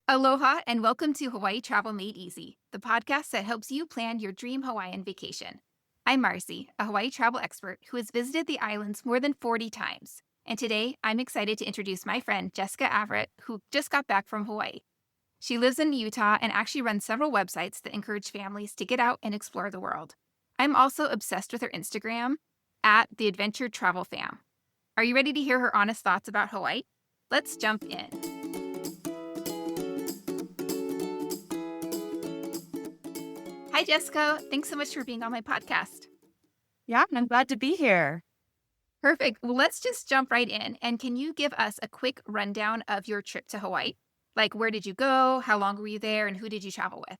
Aloha and welcome to Hawaii Travel Made Easy, the podcast that helps you plan your dream Hawaiian vacation. I'm Marcie, a Hawaii travel expert who has visited the islands more than 40 times. And today, I'm excited to introduce my friend Jessica Averett, who just got back from Hawaii. She lives in Utah and actually runs several websites that encourage families to get out and explore the world. I'm also obsessed with her Instagram at the Adventure Travel Fam. Are you ready to hear her honest thoughts about Hawaii? Let's jump in. Hi, Jessica. Thanks so much for being on my podcast. Yeah, I'm glad to be here. Perfect. Well, let's just jump right in. And can you give us a quick rundown of your trip to Hawaii? Like, where did you go? How long were you there? And who did you travel with?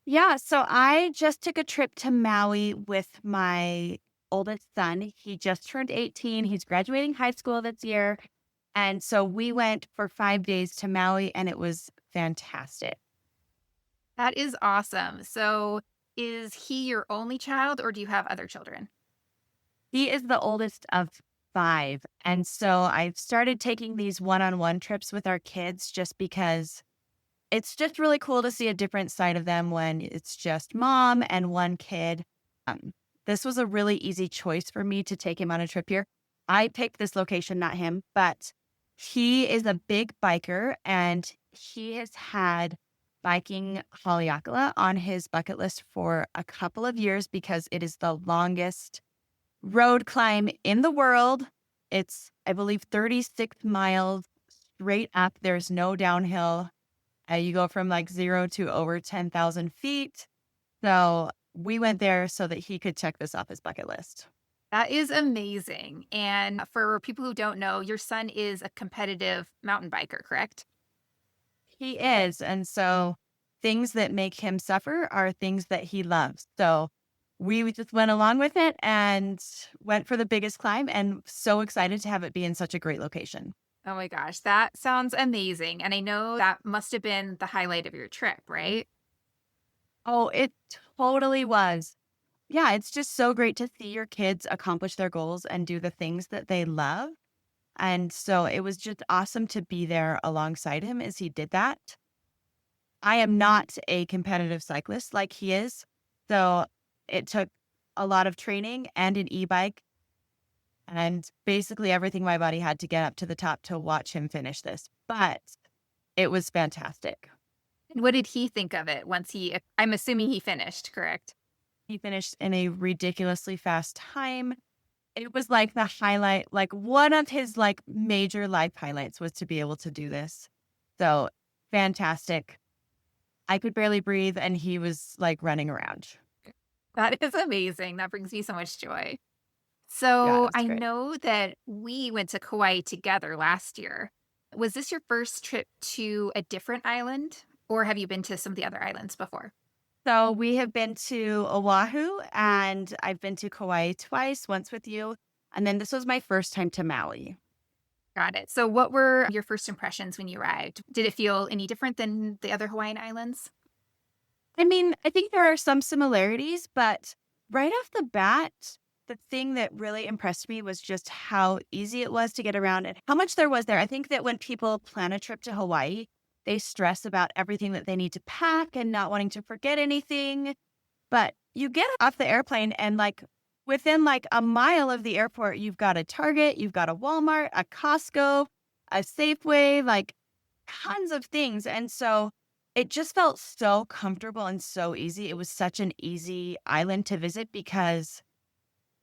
Yeah, so I just took a trip to Maui with my oldest son. He just turned 18. He's graduating high school this year. And so we went for 5 days to Maui, and it was fantastic. That is awesome. So, is he your only child or do you have other children? He is the oldest of five. And so I've started taking these one-on-one trips with our kids just because it's just really cool to see a different side of them when it's just mom and one kid. Um, this was a really easy choice for me to take him on a trip here. I picked this location, not him, but he is a big biker and he has had biking Haleakala on his bucket list for a couple of years because it is the longest road climb in the world. It's, I believe, 36 miles straight up. There's no downhill. You go from like 0 to over 10,000 feet. So we went there so that he could check this off his bucket list. That is amazing. And for people who don't know, your son is a competitive mountain biker, correct? He is. And so things that make him suffer are things that he loves. So we just went along with it and went for the biggest climb and so excited to have it be in such a great location. Oh my gosh, that sounds amazing. And I know that must have been the highlight of your trip, right? Oh, it totally was. Yeah, it's just so great to see your kids accomplish their goals and do the things that they love. And so it was just awesome to be there alongside him as he did that. I am not a competitive cyclist like he is. So it took a lot of training and an e-bike and basically everything my body had to get up to the top to watch him finish this. But it was fantastic. And what did he think of it I'm assuming he finished, correct? He finished in a ridiculously fast time. It was like the highlight, like one of his like major life highlights was to be able to do this. So fantastic. I could barely breathe and he was like running around. That is amazing. That brings me so much joy. Yeah, it So was I great. know that we went to Kauai together last year. Was this your first trip to a different island, or have you been to some of the other islands before? So we have been to Oahu and I've been to Kauai twice, once with you. And then this was my first time to Maui. Got it. So what were your first impressions when you arrived? Did it feel any different than the other Hawaiian islands? I mean, I think there are some similarities, but right off the bat, the thing that really impressed me was just how easy it was to get around and how much there was there. I think that when people plan a trip to Hawaii, they stress about everything that they need to pack and not wanting to forget anything. But you get off the airplane and like within like a mile of the airport, you've got a Target, you've got a Walmart, a Costco, a Safeway, like tons of things. And so it just felt so comfortable and so easy. It was such an easy island to visit because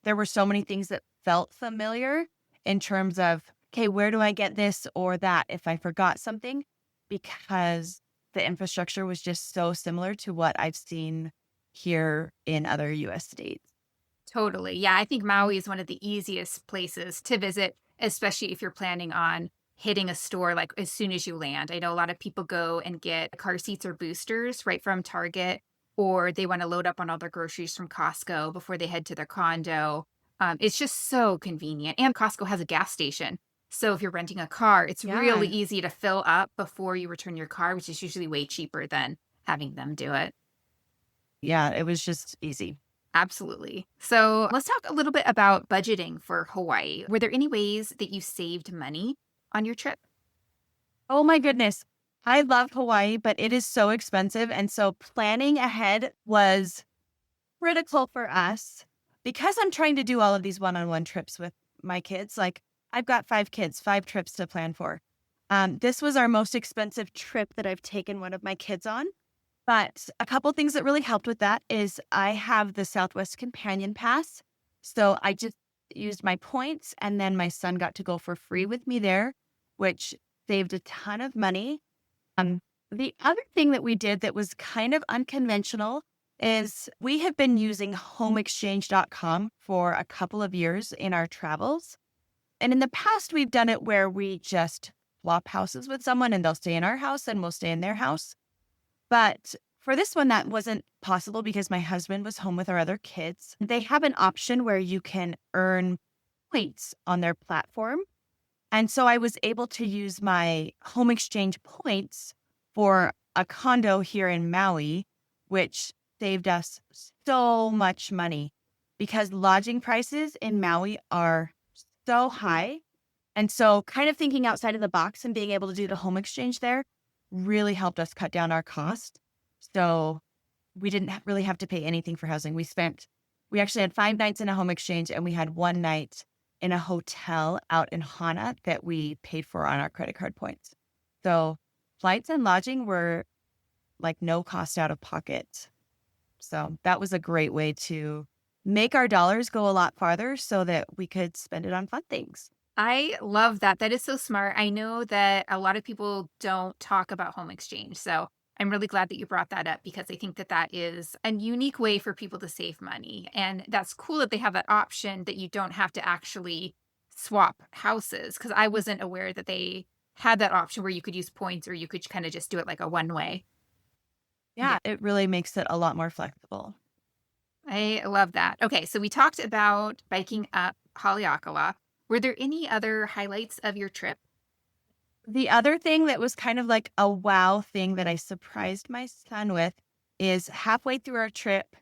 there were so many things that felt familiar in terms of, okay, where do I get this or that if I forgot something? Because the infrastructure was just so similar to what I've seen here in other US states. Totally. Yeah, I think Maui is one of the easiest places to visit, especially if you're planning on hitting a store like as soon as you land. I know a lot of people go and get car seats or boosters right from Target, or they want to load up on all their groceries from Costco before they head to their condo. It's just so convenient. And Costco has a gas station. So if you're renting a car, it's really Yeah. easy to fill up before you return your car, which is usually way cheaper than having them do it. Yeah, it was just easy. Absolutely. So let's talk a little bit about budgeting for Hawaii. Were there any ways that you saved money on your trip? Oh my goodness. I love Hawaii, but it is so expensive. And so planning ahead was critical for us because I'm trying to do all of these one-on-one trips with my kids. Like I've got 5 kids, 5 trips to plan for. This was our most expensive trip that I've taken one of my kids on. But a couple things that really helped with that is I have the Southwest Companion Pass. So I just used my points and then my son got to go for free with me there, which saved a ton of money. Um, the other thing that we did that was kind of unconventional is we have been using homeexchange.com for a couple of years in our travels. And in the past, we've done it where we just swap houses with someone and they'll stay in our house and we'll stay in their house. But for this one, that wasn't possible because my husband was home with our other kids. They have an option where you can earn points on their platform. And so I was able to use my home exchange points for a condo here in Maui, which saved us so much money because lodging prices in Maui are so high. And so kind of thinking outside of the box and being able to do the home exchange there really helped us cut down our cost. So we didn't really have to pay anything for housing. We actually had 5 nights in a home exchange and we had 1 night in a hotel out in Hana that we paid for on our credit card points. So flights and lodging were like no cost out of pocket. So that was a great way to make our dollars go a lot farther so that we could spend it on fun things. I love that. That is so smart. I know that a lot of people don't talk about home exchange. So I'm really glad that you brought that up because I think that that is a unique way for people to save money. And that's cool that they have that option that you don't have to actually swap houses because I wasn't aware that they had that option where you could use points or you could kind of just do it like a one way. Yeah, it really makes it a lot more flexible. I love that. Okay, so we talked about biking up Haleakala. Were there any other highlights of your trip? The other thing that was kind of like a wow thing that I surprised my son with is halfway through our trip,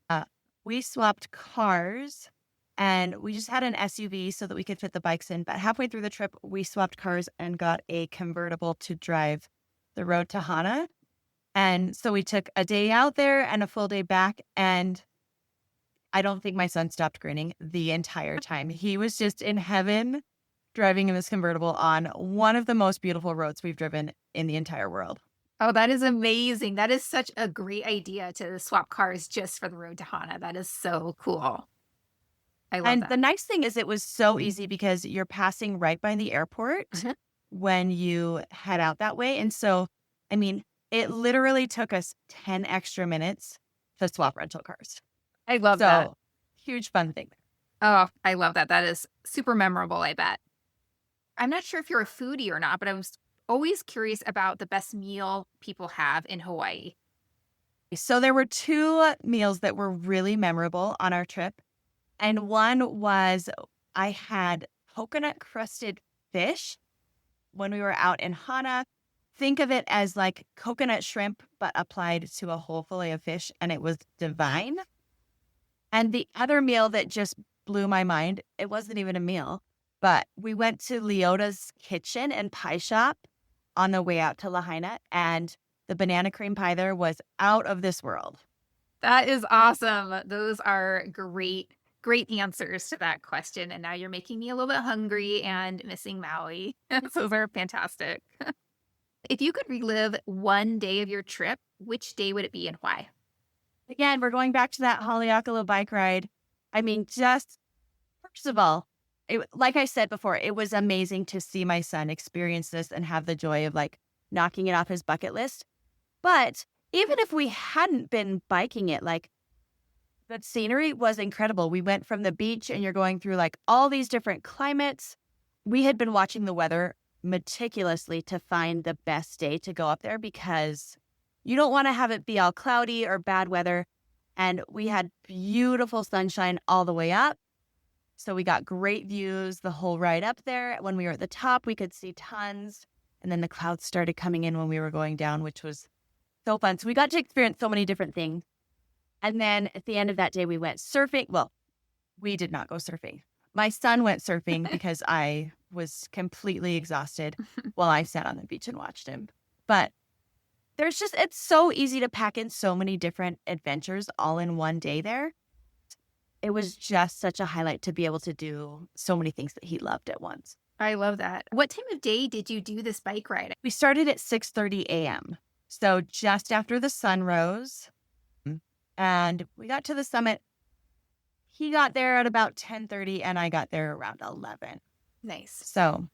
uh, we swapped cars and we just had an SUV so that we could fit the bikes in. But halfway through the trip, we swapped cars and got a convertible to drive the road to Hana. And so we took a day out there and a full day back. And I don't think my son stopped grinning the entire time. He was just in heaven driving in this convertible on one of the most beautiful roads we've driven in the entire world. Oh, that is amazing. That is such a great idea to swap cars just for the road to Hana. That is so cool. I love And that. the nice thing is it was so easy because you're passing right by the airport Mhm. when you head out that way. And so, I mean, it literally took us 10 extra minutes to swap rental cars. I love that. So huge fun thing. Oh, I love that. That is super memorable, I bet. I'm not sure if you're a foodie or not, but I was always curious about the best meal people have in Hawaii. So there were 2 meals that were really memorable on our trip. And one was I had coconut crusted fish when we were out in Hana. Think of it as like coconut shrimp, but applied to a whole fillet of fish, and it was divine. And the other meal that just blew my mind, it wasn't even a meal, but we went to Leota's Kitchen and Pie Shop on the way out to Lahaina, and the banana cream pie there was out of this world. That is awesome. Those are great, great answers to that question. And now you're making me a little bit hungry and missing Maui. Those are fantastic. If you could relive one day of your trip, which day would it be and why? Again, we're going back to that Haleakala bike ride. I mean, just first of all, like I said before, it was amazing to see my son experience this and have the joy of like knocking it off his bucket list. But even if we hadn't been biking it, like the scenery was incredible. We went from the beach and you're going through like all these different climates. We had been watching the weather meticulously to find the best day to go up there because you don't want to have it be all cloudy or bad weather. And we had beautiful sunshine all the way up. So we got great views the whole ride up there. When we were at the top, we could see tons. And then the clouds started coming in when we were going down, which was so fun. So we got to experience so many different things. And then at the end of that day, we went surfing. Well, we did not go surfing. My son went surfing because I was completely exhausted while I sat on the beach and watched him. But it's so easy to pack in so many different adventures all in one day there. It was just such a highlight to be able to do so many things that he loved at once. I love that. What time of day did you do this bike ride? We started at 6:30 a.m. So just after the sun rose, and we got to the summit. He got there at about 10:30 and I got there around 11. Nice. So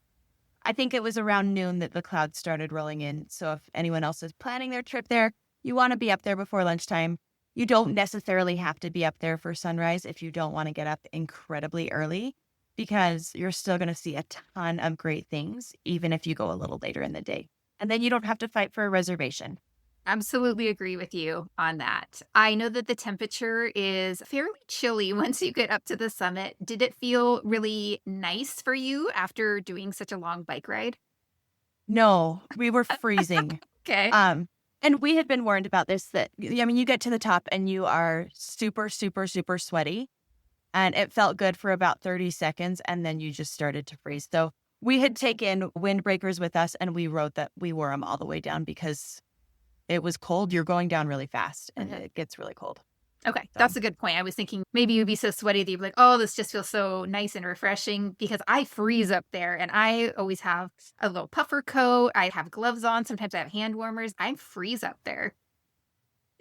I think it was around noon that the clouds started rolling in. So if anyone else is planning their trip there, you want to be up there before lunchtime. You don't necessarily have to be up there for sunrise if you don't want to get up incredibly early, because you're still going to see a ton of great things, even if you go a little later in the day. And then you don't have to fight for a reservation. Absolutely agree with you on that. I know that the temperature is fairly chilly once you get up to the summit. Did it feel really nice for you after doing such a long bike ride? No, we were freezing. Okay. And we had been warned about this, that, I mean, you get to the top and you are super, super, super sweaty. And it felt good for about 30 seconds. And then you just started to freeze. So we had taken windbreakers with us and we wore them all the way down because it was cold. You're going down really fast and it gets really cold. Okay, So. that's a good point. I was thinking maybe you'd be so sweaty that you'd be like, oh, this just feels so nice and refreshing, because I freeze up there and I always have a little puffer coat. I have gloves on. Sometimes I have hand warmers. I freeze up there.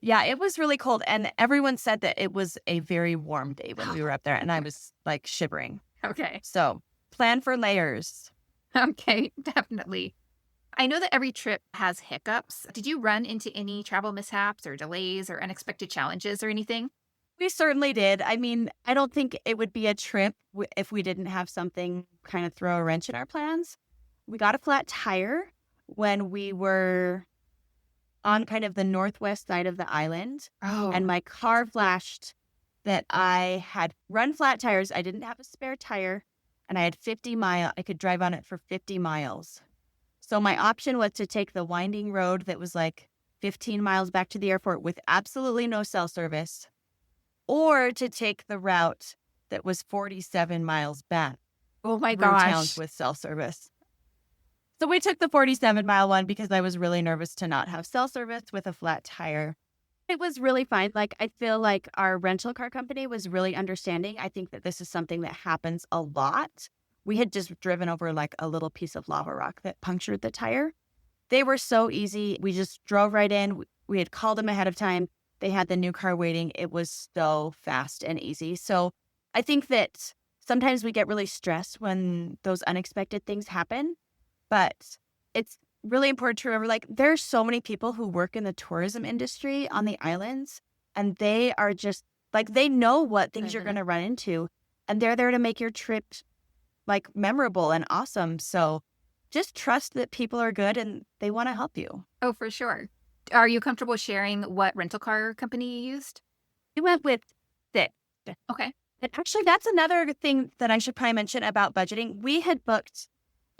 Yeah, it was really cold. And everyone said that it was a very warm day when we were up there. And I was like shivering. Okay. So plan for layers. Okay, definitely. I know that every trip has hiccups. Did you run into any travel mishaps or delays or unexpected challenges or anything? We certainly did. I mean, I don't think it would be a trip if we didn't have something kind of throw a wrench in our plans. We got a flat tire when we were on kind of the northwest side of the island. Oh, And my car flashed that I had run flat tires. I didn't have a spare tire and I had 50 miles. I could drive on it for 50 miles. So my option was to take the winding road that was like 15 miles back to the airport with absolutely no cell service, or to take the route that was 47 miles back oh my through gosh. towns with cell service. So we took the 47-mile one because I was really nervous to not have cell service with a flat tire. It was really fine. Like, I feel like our rental car company was really understanding. I think that this is something that happens a lot. We had just driven over like a little piece of lava rock that punctured the tire. They were so easy. We just drove right in. We had called them ahead of time. They had the new car waiting. It was so fast and easy. So I think that sometimes we get really stressed when those unexpected things happen. But it's really important to remember, like, there's so many people who work in the tourism industry on the islands, and they are just like, they know what things you're going to run into, and they're there to make your trip like memorable and awesome. So just trust that people are good and they want to help you. Oh, for sure. Are you comfortable sharing what rental car company you used? We went with Sick. Okay. And actually, that's another thing that I should probably mention about budgeting. We had booked,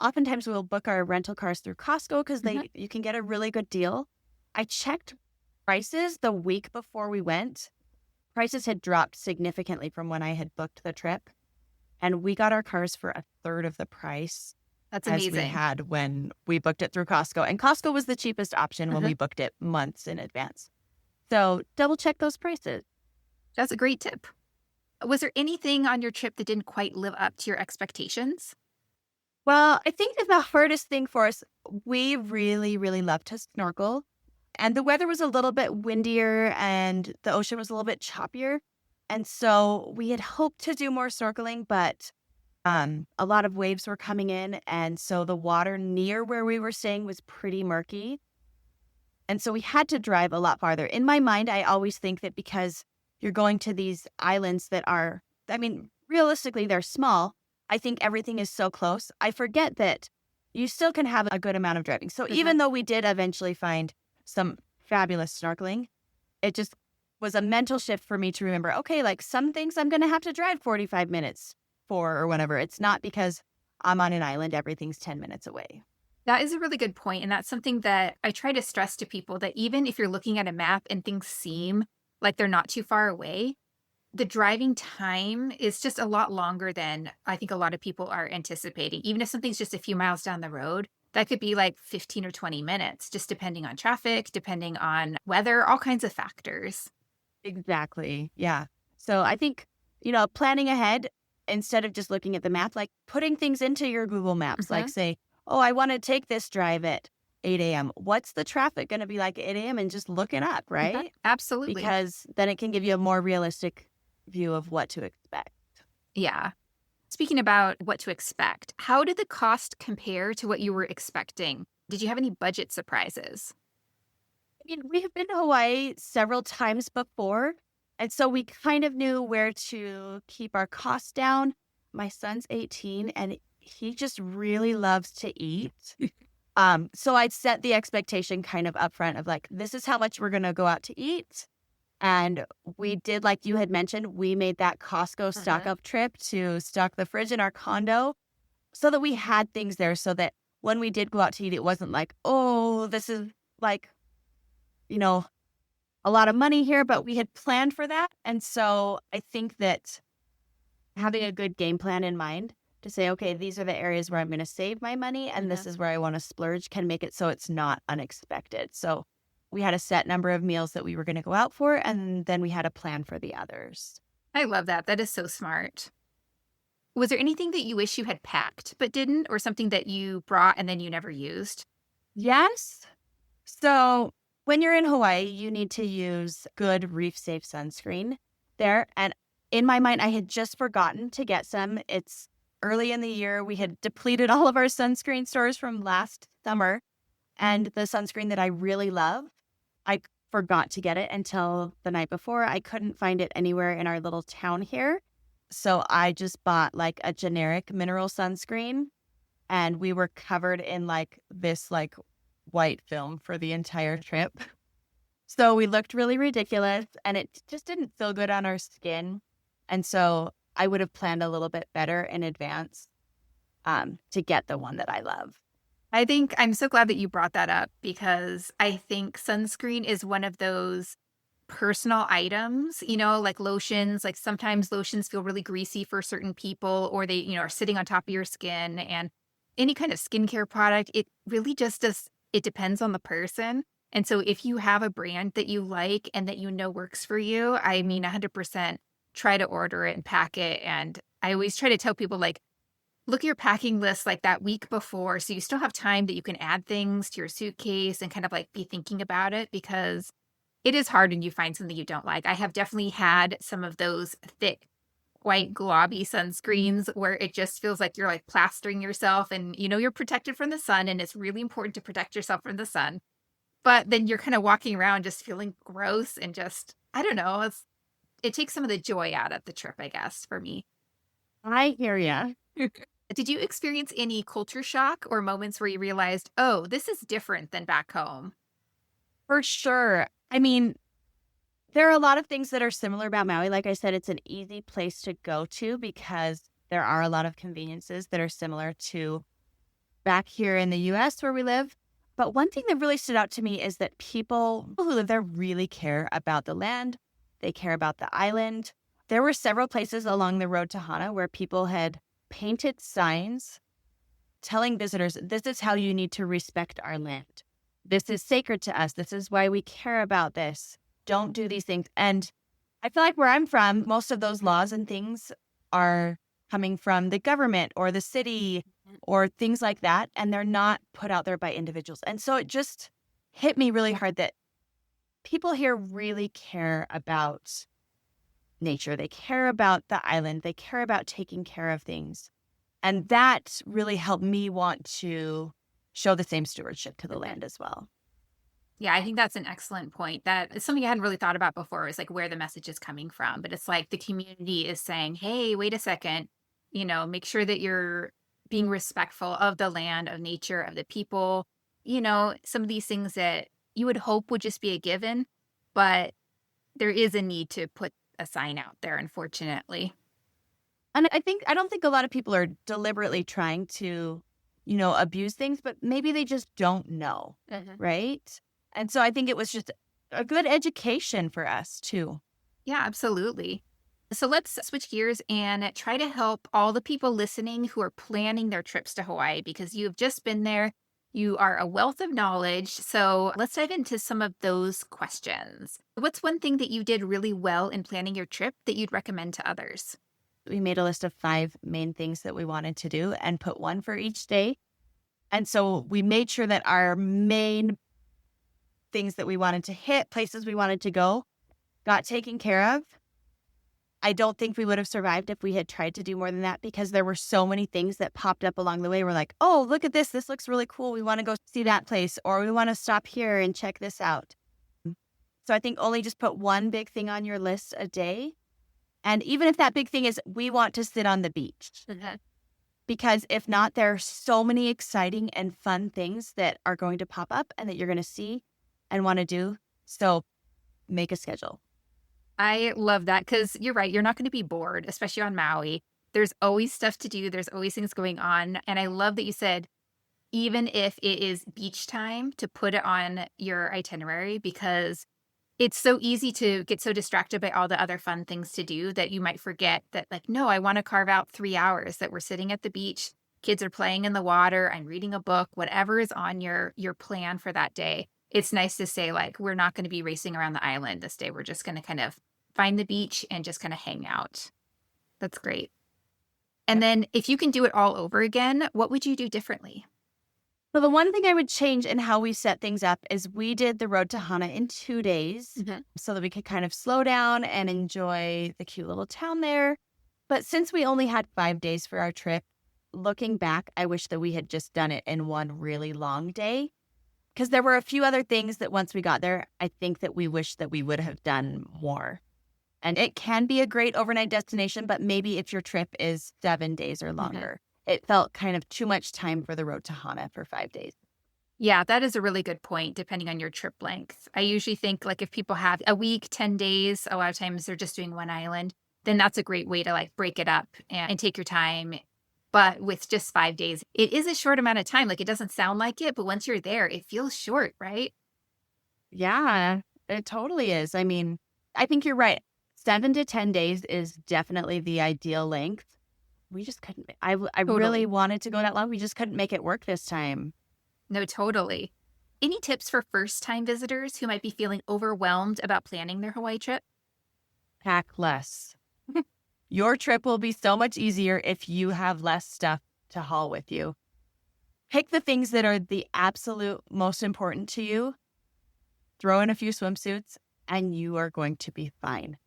oftentimes we'll book our rental cars through Costco because you can get a really good deal. I checked prices the week before we went. Prices had dropped significantly from when I had booked the trip. And we got our cars for a third of the price That's as we amazing. had when we booked it through Costco. And Costco was the cheapest option when we booked it months in advance. So double check those prices. That's a great tip. Was there anything on your trip that didn't quite live up to your expectations? Well, I think that the hardest thing for us, we really, really love to snorkel. And the weather was a little bit windier and the ocean was a little bit choppier. And so we had hoped to do more snorkeling, but a lot of waves were coming in. And so the water near where we were staying was pretty murky. And so we had to drive a lot farther. In my mind, I always think that because you're going to these islands that are, I mean, realistically, they're small. I think everything is so close. I forget that you still can have a good amount of driving. So even though we did eventually find some fabulous snorkeling, it just was a mental shift for me to remember, okay, like some things I'm going to have to drive 45 minutes for or whatever. It's not because I'm on an island, everything's 10 minutes away. That is a really good point. And that's something that I try to stress to people, that even if you're looking at a map and things seem like they're not too far away, the driving time is just a lot longer than I think a lot of people are anticipating. Even if something's just a few miles down the road, That could be like 15 or 20 minutes, just depending on traffic, depending on weather, all kinds of factors. Exactly. Yeah. So I think, planning ahead instead of just looking at the map, like putting things into your Google Maps, like Hmm. say, oh, I want to take this drive at 8 a.m. What's the traffic going to be like at 8 a.m.? And just look it up, Hmm. right? Absolutely. Because then it can give you a more realistic view of what to expect. Yeah. Speaking about what to expect, how did the cost compare to what you were expecting? Did you have any budget surprises? I mean, we have been to Hawaii several times before. And so we kind of knew where to keep our costs down. My son's 18 and he just really loves to eat. So I'd set the expectation kind of upfront of like, this is how much we're going to go out to eat. And we did, like you had mentioned, we made that Costco stock Hmm. up trip to stock the fridge in our condo so that we had things there so that when we did go out to eat, it wasn't like, oh, this is like, you know, a lot of money here, but we had planned for that. And so I think that having a good game plan in mind to say, okay, these are the areas where I'm going to save my money and this Hmm. is where I want to splurge can make it so it's not unexpected. So we had a set number of meals that we were going to go out for, and then we had a plan for the others. I love that. That is so smart. Was there anything that you wish you had packed but didn't, or something that you brought and then you never used? Yes. So when you're in Hawaii, you need to use good reef safe sunscreen there. And in my mind, I had just forgotten to get some. It's early in the year. We had depleted all of our sunscreen stores from last summer. And the sunscreen that I really love, I forgot to get it until the night before. I couldn't find it anywhere in our little town here. So I just bought like a generic mineral sunscreen and we were covered in like this like white film for the entire trip. So we looked really ridiculous and it just didn't feel good on our skin. And so I would have planned a little bit better in advance to get the one that I love. I think I'm so glad that you brought that up because I think sunscreen is one of those personal items, like lotions. Like sometimes lotions feel really greasy for certain people, or they, are sitting on top of your skin. And any kind of skincare product, it really just does, it depends on the person. And so if you have a brand that you like and that works for you, I mean, 100% try to order it and pack it. And I always try to tell people, like, look at your packing list like that week before. So you still have time that you can add things to your suitcase and kind of like be thinking about it because it is hard when you find something you don't like. I have definitely had some of those thick, white, globby sunscreens where it just feels like you're like plastering yourself and you're protected from the sun and it's really important to protect yourself from the sun. But then you're kind of walking around just feeling gross and just, I don't know, it takes some of the joy out of the trip, I guess, for me. I hear ya. Did you experience any culture shock or moments where you realized, oh, this is different than back home? For sure. I mean, there are a lot of things that are similar about Maui. Like I said, it's an easy place to go to because there are a lot of conveniences that are similar to back here in the US where we live. But one thing that really stood out to me is that people who live there really care about the land. They care about the island. There were several places along the road to Hana where people had painted signs telling visitors, this is how you need to respect our land. This is sacred to us. This is why we care about this. Don't do these things. And I feel like where I'm from, most of those laws and things are coming from the government or the city or things like that. And they're not put out there by individuals. And so it just hit me really hard that people here really care about nature. They care about the island. They care about taking care of things. And that really helped me want to show the same stewardship to the land as well. Yeah, I think that's an excellent point. That is something I hadn't really thought about before is like where the message is coming from. But it's like the community is saying, hey, wait a second, make sure that you're being respectful of the land, of nature, of the people, some of these things that you would hope would just be a given, but there is a need to put a sign out there, unfortunately. And I don't think a lot of people are deliberately trying to, abuse things, but maybe they just don't know. Mhm. Right. And so I think it was just a good education for us too. Yeah, absolutely. So let's switch gears and try to help all the people listening who are planning their trips to Hawaii because you've just been there. You are a wealth of knowledge. So let's dive into some of those questions. What's one thing that you did really well in planning your trip that you'd recommend to others? We made a list of 5 main things that we wanted to do and put one for each day. And so we made sure that our main things that we wanted to hit, places we wanted to go, got taken care of. I don't think we would have survived if we had tried to do more than that because there were so many things that popped up along the way. We're like, oh, look at this. This looks really cool. We want to go see that place, or we want to stop here and check this out. So I think only just put one big thing on your list a day. And even if that big thing is, we want to sit on the beach. Because if not, there are so many exciting and fun things that are going to pop up and that you're going to see and want to do. So make a schedule. I love that because you're right. You're not going to be bored, especially on Maui. There's always stuff to do, there's always things going on. And I love that you said, even if it is beach time, to put it on your itinerary because it's so easy to get so distracted by all the other fun things to do that you might forget that, like, no, I want to carve out 3 hours that we're sitting at the beach. Kids are playing in the water. I'm reading a book, whatever is on your plan for that day. It's nice to say, like, we're not going to be racing around the island this day. We're just going to kind of find the beach and just kind of hang out. That's great. And then if you can do it all over again, what would you do differently? So the one thing I would change in how we set things up is we did the road to Hana in 2 days so that we could kind of slow down and enjoy the cute little town there. But since we only had 5 days for our trip, looking back, I wish that we had just done it in one really long day because there were a few other things that once we got there, I think that we wish that we would have done more. And it can be a great overnight destination, but maybe if your trip is 7 days or longer. It felt kind of too much time for the road to Hana for 5 days. Yeah, that is a really good point, depending on your trip length. I usually think, like, if people have a week, 10 days, a lot of times they're just doing one island, then that's a great way to, like, break it up and take your time. But with just 5 days, it is a short amount of time. Like, it doesn't sound like it, but once you're there, it feels short, right? Yeah, it totally is. I mean, I think you're right. 7 to 10 days is definitely the ideal length. We just couldn't. I Totally. really wanted to go that long. We just couldn't make it work this time. No, totally. Any tips for first-time visitors who might be feeling overwhelmed about planning their Hawaii trip? Pack less. Your trip will be so much easier if you have less stuff to haul with you. Pick the things that are the absolute most important to you. Throw in a few swimsuits and you are going to be fine.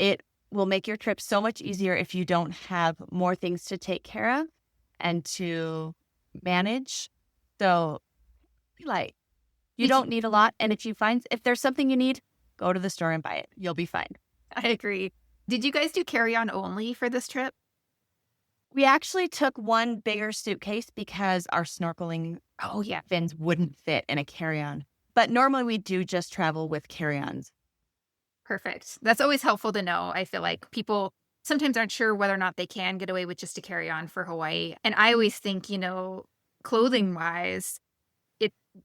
It will make your trip so much easier if you don't have more things to take care of and to manage. So be light. You don't need a lot. And if there's something you need, go to the store and buy it. You'll be fine. I agree. Did you guys do carry-on only for this trip? We actually took one bigger suitcase because our snorkeling fins wouldn't fit in a carry-on. But normally we do just travel with carry-ons. Perfect. That's always helpful to know. I feel like people sometimes aren't sure whether or not they can get away with just a carry-on for Hawaii. And I always think, clothing-wise,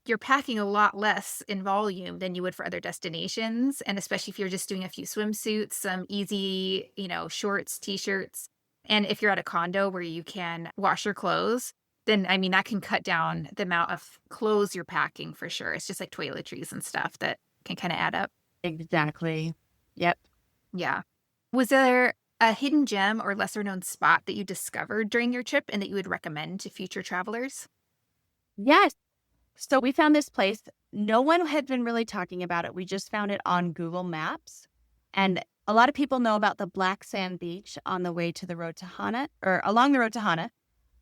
you're packing a lot less in volume than you would for other destinations. And especially if you're just doing a few swimsuits, some easy, shorts, t-shirts. And if you're at a condo where you can wash your clothes, then, that can cut down the amount of clothes you're packing for sure. It's just like toiletries and stuff that can kind of add up. Exactly. Yep. Yeah. Was there a hidden gem or lesser known spot that you discovered during your trip and that you would recommend to future travelers? Yes. So we found this place. No one had been really talking about it. We just found it on Google Maps. And a lot of people know about the black sand beach on the way to the road to Hana or along the road to Hana.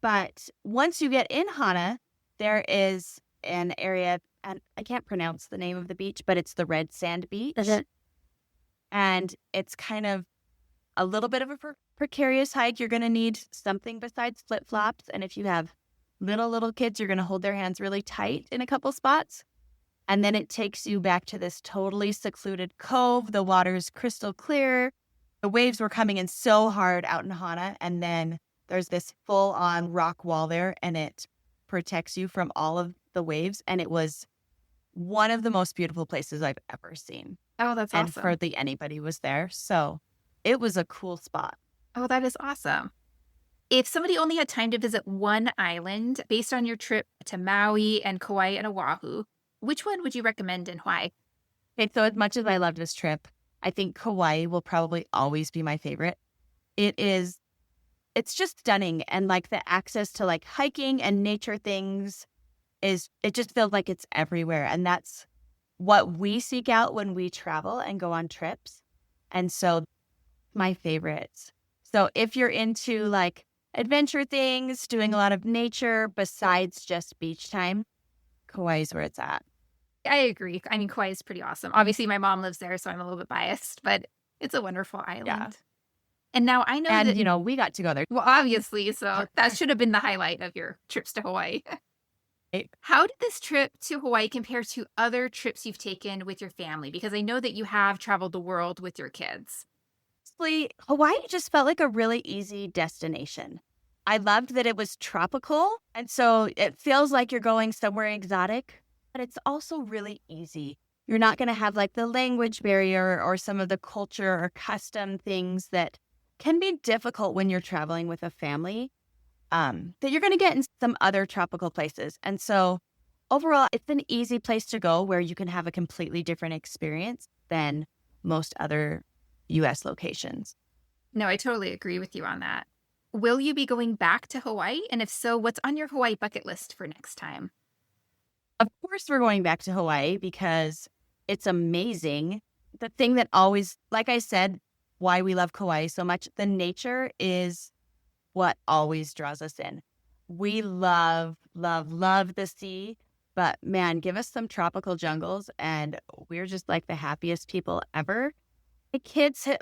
But once you get in Hana, there is an area, and I can't pronounce the name of the beach, but it's the red sand beach. And it's kind of a little bit of a precarious hike. You're going to need something besides flip-flops. And if you have little kids, you're going to hold their hands really tight in a couple spots. And then it takes you back to this totally secluded cove. The water is crystal clear. The waves were coming in so hard out in Hana. And then there's this full-on rock wall there, and it protects you from all of the waves. And it was one of the most beautiful places I've ever seen. Oh, that's awesome. And hardly anybody was there. So it was a cool spot. Oh, that is awesome. If somebody only had time to visit one island based on your trip to Maui and Kauai and Oahu, which one would you recommend and why? Okay, so as much as I love this trip, I think Kauai will probably always be my favorite. It is, it's just stunning. And like the access to like hiking and nature things it just feels like it's everywhere. And that's what we seek out when we travel and go on trips. And so my favorites. So if you're into like adventure things, doing a lot of nature besides just beach time, Kauai is where it's at. I agree. I mean, Kauai is pretty awesome. Obviously, my mom lives there, so I'm a little bit biased, but it's a wonderful Yeah. island. And now I know And, that, we got to go there. well, obviously, so that should have been the highlight of your trips to Hawaii. Right? How did this trip to Hawaii compare to other trips you've taken with your family? Because I know that you have traveled the world with your kids. Honestly, Hawaii just felt like a really easy destination. I loved that it was tropical. And so it feels like you're going somewhere exotic, but it's also really easy. You're not going to have like the language barrier or some of the culture or custom things that can be difficult when you're traveling with a family that you're going to get in some other tropical places. And so overall, it's an easy place to go where you can have a completely different experience than most other U.S. locations. No, I totally agree with you on that. Will you be going back to Hawaii? And if so, what's on your Hawaii bucket list for next time? Of course, we're going back to Hawaii because it's amazing. The thing that always, like I said, why we love Kauai so much, the nature is what always draws us in. We love, love, love the sea, but man, give us some tropical jungles and we're just like the happiest people ever.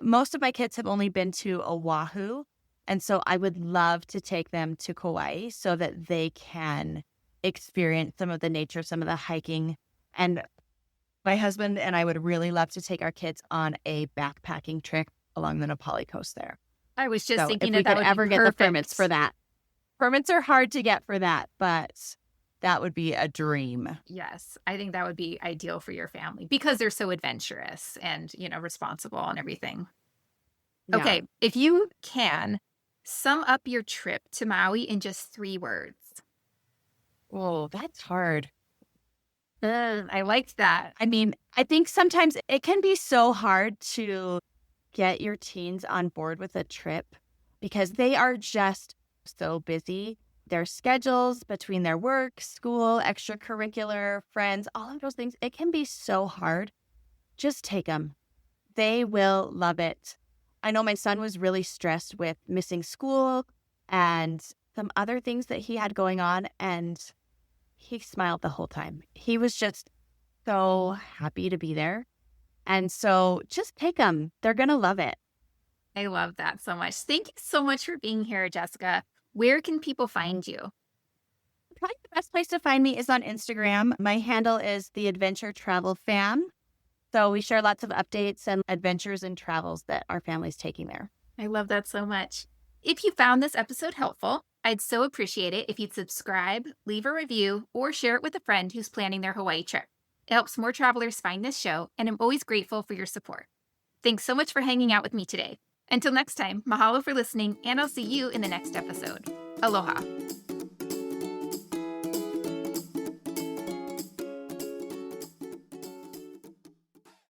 Most of my kids have only been to Oahu. And so I would love to take them to Kauai so that they can experience some of the nature, some of the hiking. And my husband and I would really love to take our kids on a backpacking trip along the Nepali coast there. I was just So thinking if we that could would ever be get the perfect. permits for that. Permits are hard to get for that, but that would be a dream. Yes, I think that would be ideal for your family because they're so adventurous and, responsible and everything. Yeah. Okay, if you can, sum up your trip to Maui in just 3 words. Oh, that's hard. I liked that. I mean, I think sometimes it can be so hard to get your teens on board with a trip because they are just so busy. Their schedules between their work, school, extracurricular, friends, all of those things, it can be so hard. Just take them. They will love it. I know my son was really stressed with missing school and some other things that he had going on, and he smiled the whole time. He was just so happy to be there. And so just take them. They're going to love it. I love that so much. Thank you so much for being here, Jessica. Where can people find you? Probably the best place to find me is on Instagram. My handle is the Adventure Travel Fam. So we share lots of updates and adventures and travels that our family's taking there. I love that so much. If you found this episode helpful, I'd so appreciate it if you'd subscribe, leave a review, or share it with a friend who's planning their Hawaii trip. It helps more travelers find this show, and I'm always grateful for your support. Thanks so much for hanging out with me today. Until next time, mahalo for listening, and I'll see you in the next episode. Aloha.